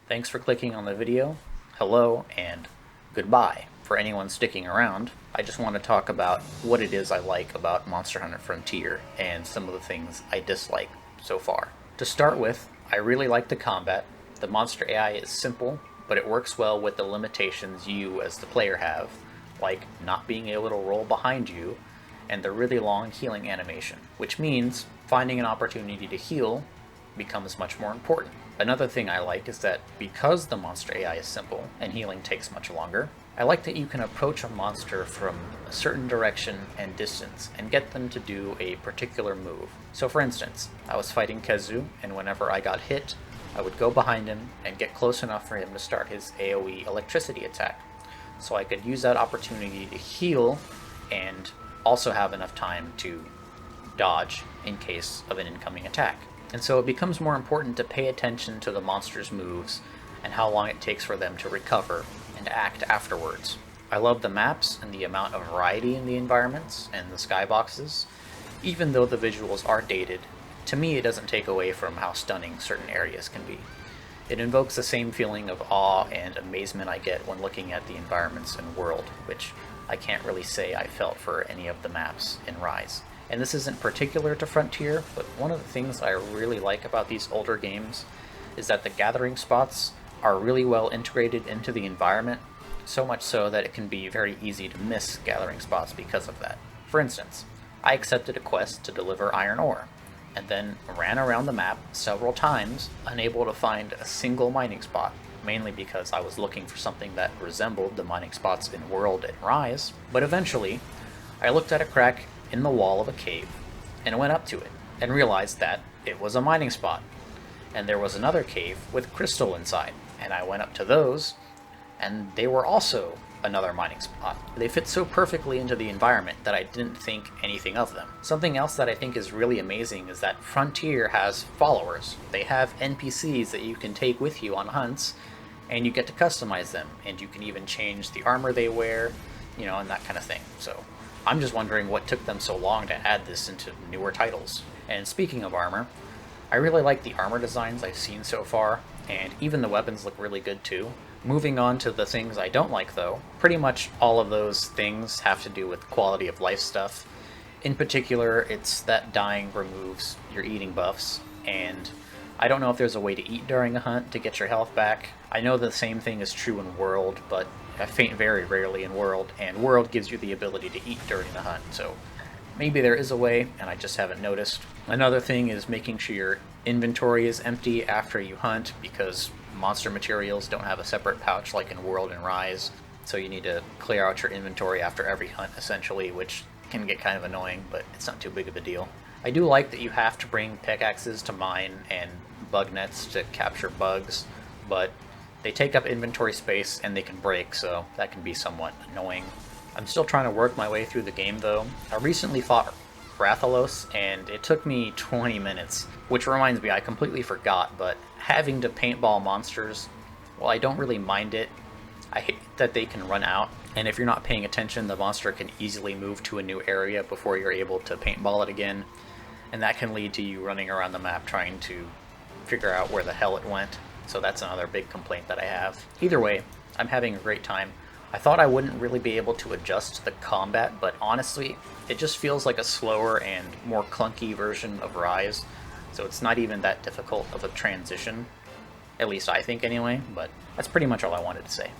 Thanks for clicking on the video. Hello and goodbye for anyone sticking around. I just want to talk about what it is I like about Monster Hunter Frontier and some of the things I dislike so far. To start with, I really like the combat. The monster AI is simple, but it works well with the limitations you as the player have, like not being able to roll behind you and the really long healing animation, which means finding an opportunity to heal becomes much more important. Another thing I like is that because the monster AI is simple and healing takes much longer, I like that you can approach a monster from a certain direction and distance and get them to do a particular move. So for instance, I was fighting Kezu, and whenever I got hit, I would go behind him and get close enough for him to start his AoE electricity attack. So I could use that opportunity to heal and also have enough time to dodge in case of an incoming attack. And so it becomes more important to pay attention to the monster's moves and how long it takes for them to recover and act afterwards. I love the maps and the amount of variety in the environments and the skyboxes. Even though the visuals are dated, to me it doesn't take away from how stunning certain areas can be. It invokes the same feeling of awe and amazement I get when looking at the environments and world, which I can't really say I felt for any of the maps in Rise. And this isn't particular to Frontier, but one of the things I really like about these older games is that the gathering spots are really well integrated into the environment, so much so that it can be very easy to miss gathering spots because of that. For instance, I accepted a quest to deliver iron ore, and then ran around the map several times, unable to find a single mining spot, mainly because I was looking for something that resembled the mining spots in World and Rise. But eventually, I looked at a crack in the wall of a cave and went up to it and realized that it was a mining spot. And there was another cave with crystal inside, and I went up to those and they were also another mining spot. They fit so perfectly into the environment that I didn't think anything of them. Something else that I think is really amazing is that Frontier has followers. They have NPCs that you can take with you on hunts, and you get to customize them, and you can even change the armor they wear, and that kind of thing. So I'm just wondering what took them so long to add this into newer titles. And speaking of armor, I really like the armor designs I've seen so far, and even the weapons look really good too. Moving on to the things I don't like though, pretty much all of those things have to do with quality of life stuff. In particular, it's that dying removes your eating buffs, and I don't know if there's a way to eat during a hunt to get your health back. I know the same thing is true in World, but I faint very rarely in World, and World gives you the ability to eat during the hunt, so maybe there is a way, and I just haven't noticed. Another thing is making sure your inventory is empty after you hunt, because monster materials don't have a separate pouch like in World and Rise, so you need to clear out your inventory after every hunt essentially, which can get kind of annoying, but it's not too big of a deal. I do like that you have to bring pickaxes to mine and bug nets to capture bugs, but they take up inventory space and they can break, so that can be somewhat annoying. I'm still trying to work my way through the game though. I recently fought Rathalos, and it took me 20 minutes, which reminds me I completely forgot, but having to paintball monsters, well, I don't really mind it. I hate that they can run out, and if you're not paying attention, the monster can easily move to a new area before you're able to paintball it again, and that can lead to you running around the map trying to figure out where the hell it went. So that's another big complaint that I have. Either way, I'm having a great time. I thought I wouldn't really be able to adjust the combat, but honestly, it just feels like a slower and more clunky version of Rise, so it's not even that difficult of a transition. At least I think anyway, but that's pretty much all I wanted to say.